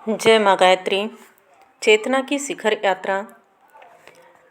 जय माँ गायत्री। चेतना की शिखर यात्रा।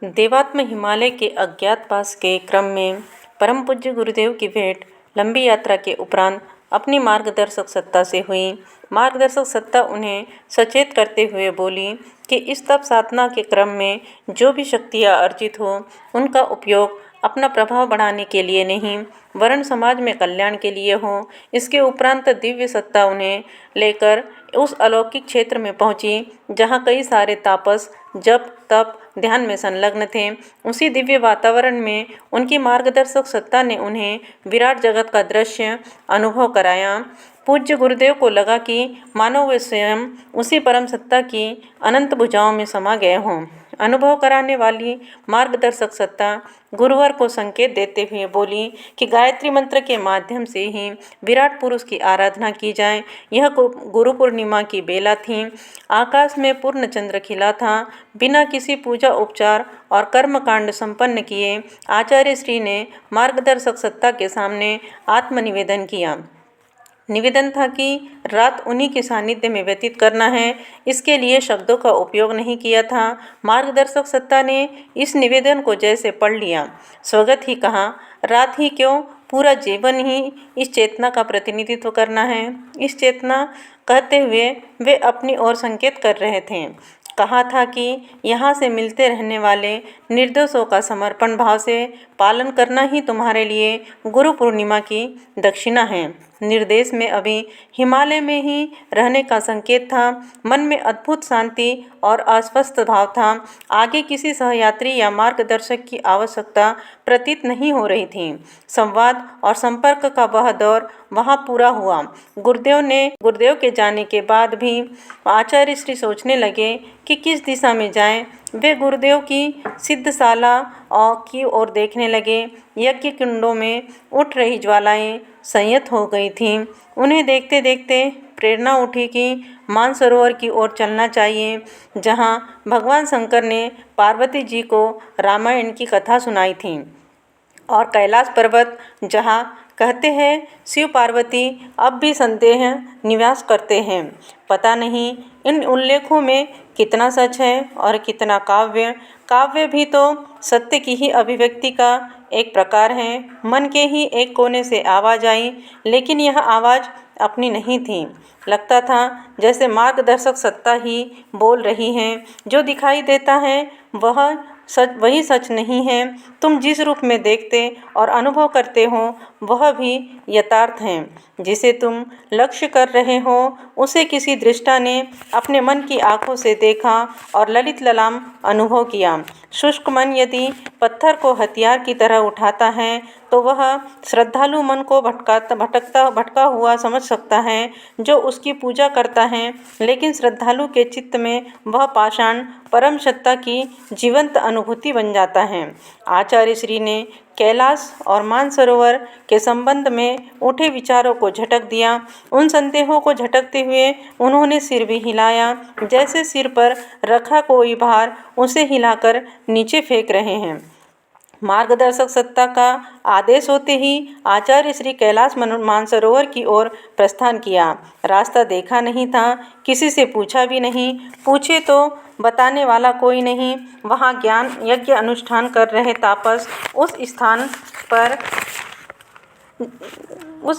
देवात्म हिमालय के अज्ञातवास के क्रम में परम पूज्य गुरुदेव की भेंट लंबी यात्रा के उपरांत अपनी मार्गदर्शक सत्ता से हुई। मार्गदर्शक सत्ता उन्हें सचेत करते हुए बोली कि इस तप साधना के क्रम में जो भी शक्तियाँ अर्जित हो उनका उपयोग अपना प्रभाव बढ़ाने के लिए नहीं वरन समाज में कल्याण के लिए हो। इसके उपरांत दिव्य सत्ता उन्हें लेकर उस अलौकिक क्षेत्र में पहुंची जहां कई सारे तापस जप तप ध्यान में संलग्न थे। उसी दिव्य वातावरण में उनकी मार्गदर्शक सत्ता ने उन्हें विराट जगत का दृश्य अनुभव कराया। पूज्य गुरुदेव को लगा कि मानो वे स्वयं उसी परम सत्ता की अनंत भुजाओं में समा गए हों। अनुभव कराने वाली मार्गदर्शक सत्ता गुरुवर को संकेत देते हुए बोली कि गायत्री मंत्र के माध्यम से ही विराट पुरुष की आराधना की जाए। यह गुरु पूर्णिमा की बेला थी। आकाश में पूर्ण चंद्र खिला था। बिना किसी पूजा उपचार और कर्मकांड संपन्न किए आचार्य श्री ने मार्गदर्शक सत्ता के सामने आत्मनिवेदन किया। निवेदन था कि रात उन्हीं के सानिध्य में व्यतीत करना है। इसके लिए शब्दों का उपयोग नहीं किया था। मार्गदर्शक सत्ता ने इस निवेदन को जैसे पढ़ लिया, स्वगत ही कहा, रात ही क्यों, पूरा जीवन ही इस चेतना का प्रतिनिधित्व करना है। इस चेतना कहते हुए वे अपनी ओर संकेत कर रहे थे। कहा था कि यहाँ से मिलते रहने वाले निर्दोषों का समर्पण भाव से पालन करना ही तुम्हारे लिए गुरु पूर्णिमा की दक्षिणा है। निर्देश में अभी हिमालय में ही रहने का संकेत था। मन में अद्भुत शांति और अस्वस्थ भाव था। आगे किसी सहयात्री या मार्गदर्शक की आवश्यकता प्रतीत नहीं हो रही थी। संवाद और संपर्क का वह दौर वहाँ पूरा हुआ। गुरुदेव के जाने के बाद भी आचार्य श्री सोचने लगे कि किस दिशा में जाएं। वे गुरुदेव की सिद्धशाला की ओर देखने लगे। यज्ञ कुंडों में उठ रही ज्वालाएं संयत हो गई थीं। उन्हें देखते देखते प्रेरणा उठी कि मानसरोवर की ओर चलना चाहिए, जहां भगवान शंकर ने पार्वती जी को रामायण की कथा सुनाई थी, और कैलाश पर्वत जहां कहते हैं शिव पार्वती अब भी संदेह निवास करते हैं। पता नहीं इन उल्लेखों में कितना सच है और कितना काव्य। काव्य भी तो सत्य की ही अभिव्यक्ति का एक प्रकार है। मन के ही एक कोने से आवाज़ आई, लेकिन यह आवाज़ अपनी नहीं थी। लगता था जैसे मार्गदर्शक सत्ता ही बोल रही है। जो दिखाई देता है वही सच नहीं है। तुम जिस रूप में देखते और अनुभव करते हो वह भी यथार्थ है। जिसे तुम लक्ष्य कर रहे हो उसे किसी दृष्टा ने अपने मन की आंखों से देखा और ललित ललाम अनुभव किया। शुष्क मन यदि पत्थर को हथियार की तरह उठाता है तो वह श्रद्धालु मन को भटका हुआ समझ सकता है जो उसकी पूजा करता है, लेकिन श्रद्धालु के चित्त में वह पाषाण परम सत्ता की जीवंत अनुभूति बन जाता है। आचार्य श्री ने कैलाश और मानसरोवर के संबंध में उठे विचारों को झटक दिया। उन संदेहों को झटकते हुए उन्होंने सिर भी हिलाया, जैसे सिर पर रखा कोई भार उसे हिलाकर नीचे फेंक रहे हैं। मार्गदर्शक सत्ता का आदेश होते ही आचार्य श्री कैलाश मानसरोवर की ओर प्रस्थान किया। रास्ता देखा नहीं था, किसी से पूछा भी नहीं। पूछे तो बताने वाला कोई नहीं। वहाँ ज्ञान यज्ञ अनुष्ठान कर रहे तापस उस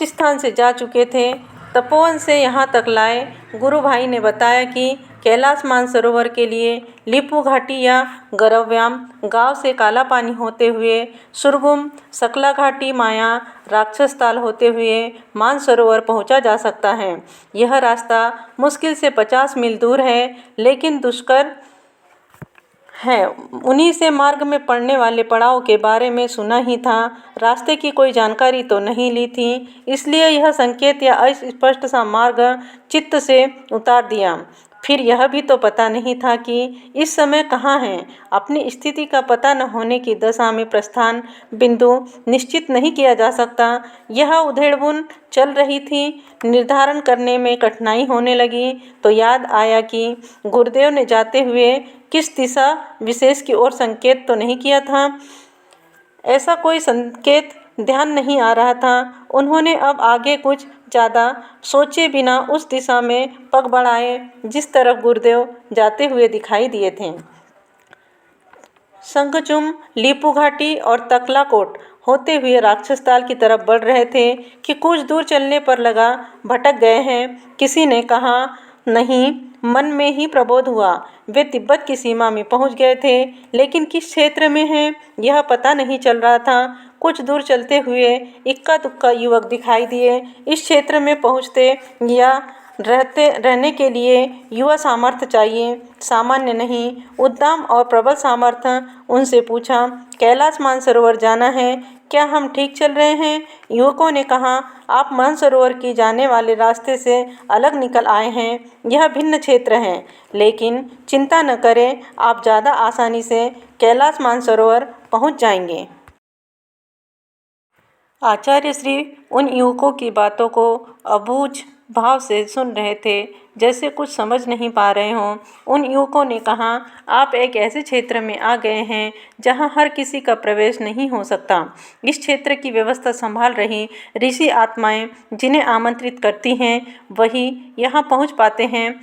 स्थान से जा चुके थे। तपोवन से यहाँ तक लाए गुरु भाई ने बताया कि कैलाश मानसरोवर के लिए लिपू घाटी या गरव्याम गांव से काला पानी होते हुए सुरगुम सकला घाटी माया राक्षस ताल होते हुए मानसरोवर पहुंचा जा सकता है। यह रास्ता मुश्किल से 50 मील दूर है, लेकिन दुष्कर है। उन्हीं से मार्ग में पड़ने वाले पड़ाव के बारे में सुना ही था। रास्ते की कोई जानकारी तो नहीं ली थी, इसलिए यह संकेत या अस्पष्ट सा मार्ग चित्त से उतार दिया। फिर यह भी तो पता नहीं था कि इस समय कहाँ हैं। अपनी स्थिति का पता न होने की दशा में प्रस्थान बिंदु निश्चित नहीं किया जा सकता। यह उधेड़बुन चल रही थी। निर्धारण करने में कठिनाई होने लगी तो याद आया कि गुरुदेव ने जाते हुए किस दिशा विशेष की ओर संकेत तो नहीं किया था। ऐसा कोई संकेत ध्यान नहीं आ रहा था। उन्होंने अब आगे कुछ ज़्यादा सोचे बिना उस दिशा में पग बढ़ाए जिस तरफ गुरुदेव जाते हुए दिखाई दिए थे। शंखचूम, लीपू घाटी और तकलाकोट होते हुए राक्षसताल की तरफ बढ़ रहे थे कि कुछ दूर चलने पर लगा भटक गए हैं। किसी ने कहा, नहीं, मन में ही प्रबोध हुआ। वे तिब्बत की सीमा में पहुंच गए थे, लेकिन किस क्षेत्र में हैं यह पता नहीं चल रहा था। कुछ दूर चलते हुए इक्का दुक्का युवक दिखाई दिए। इस क्षेत्र में पहुंचते या रहने के लिए युवा सामर्थ्य चाहिए, सामान्य नहीं, उद्दाम और प्रबल सामर्थ्य। उनसे पूछा, कैलाश मानसरोवर जाना है, क्या हम ठीक चल रहे हैं? युवकों ने कहा, आप मानसरोवर की जाने वाले रास्ते से अलग निकल आए हैं। यह भिन्न क्षेत्र है, लेकिन चिंता न करें, आप ज़्यादा आसानी से कैलाश मानसरोवर पहुंच जाएंगे। आचार्य श्री उन युवकों की बातों को अबूझ भाव से सुन रहे थे, जैसे कुछ समझ नहीं पा रहे हों। उन युवकों ने कहा, आप एक ऐसे क्षेत्र में आ गए हैं जहां हर किसी का प्रवेश नहीं हो सकता। इस क्षेत्र की व्यवस्था संभाल रही ऋषि आत्माएं जिन्हें आमंत्रित करती हैं, वही यहाँ पहुँच पाते हैं,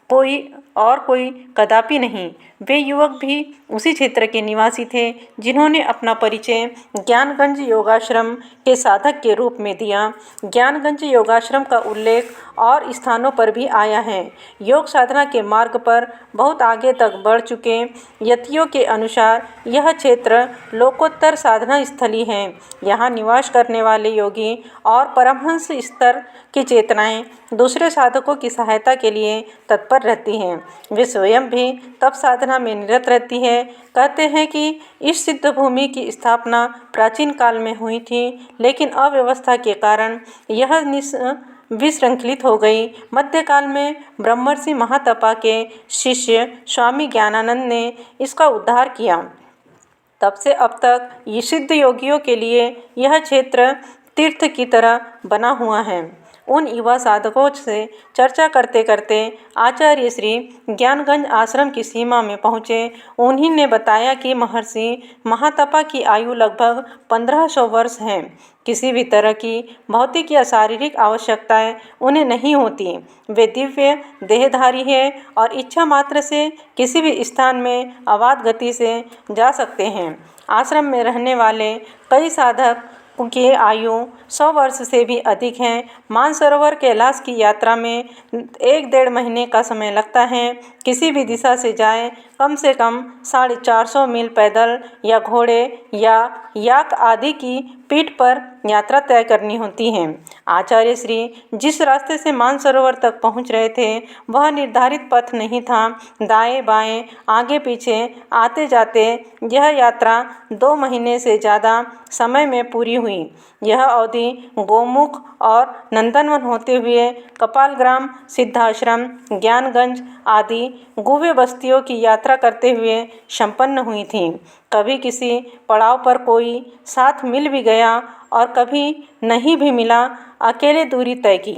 कोई कदापि नहीं। वे युवक भी उसी क्षेत्र के निवासी थे जिन्होंने अपना परिचय ज्ञानगंज योगाश्रम के साधक के रूप में दिया। ज्ञानगंज योगाश्रम का उल्लेख और स्थानों पर भी आया है। योग साधना के मार्ग पर बहुत आगे तक बढ़ चुके यतियों के अनुसार यह क्षेत्र लोकोत्तर साधना स्थली है। यहाँ निवास करने वाले योगी और परमहंस स्तर की चेतनाएं दूसरे साधकों की सहायता के लिए तत्पर रहती हैं। वे स्वयं भी तप साधना में निरत रहती है। कहते हैं कि इस सिद्ध भूमि की स्थापना प्राचीन काल में हुई थी, लेकिन अव्यवस्था के कारण यह विश्रंखलित हो गई। मध्यकाल में ब्रह्मर्षि महातपा के शिष्य स्वामी ज्ञानानंद ने इसका उद्धार किया। तब से अब तक ये सिद्ध योगियों के लिए यह क्षेत्र तीर्थ की तरह बना हुआ है। उन युवा साधकों से चर्चा करते करते आचार्य श्री ज्ञानगंज आश्रम की सीमा में पहुँचे। उन्हीं ने बताया कि महर्षि महातपा की आयु लगभग 1500 वर्ष है। किसी भी तरह की भौतिक या शारीरिक आवश्यकताएं उन्हें नहीं होती। वे दिव्य देहधारी है और इच्छा मात्र से किसी भी स्थान में अबाध गति से जा सकते हैं। आश्रम में रहने वाले कई साधक की आयु 100 वर्ष से भी अधिक है। मानसरोवर कैलाश की यात्रा में 1-1.5 महीने का समय लगता है। किसी भी दिशा से जाए कम से कम 450 मील पैदल या घोड़े या याक आदि की पीठ पर यात्रा तय करनी होती है। आचार्य श्री जिस रास्ते से मानसरोवर तक पहुंच रहे थे वह निर्धारित पथ नहीं था। दाएं बाएं आगे पीछे आते जाते यह यात्रा 2 महीने से ज़्यादा समय में पूरी हुई। यह अवधि गोमुख और नंदनवन होते हुए कपालग्राम, सिद्धाश्रम, ज्ञानगंज आदि गुव्य बस्तियों की यात्रा करते हुए संपन्न हुई थी। कभी किसी पड़ाव पर कोई साथ मिल भी गया और कभी नहीं भी मिला, अकेले दूरी तय की।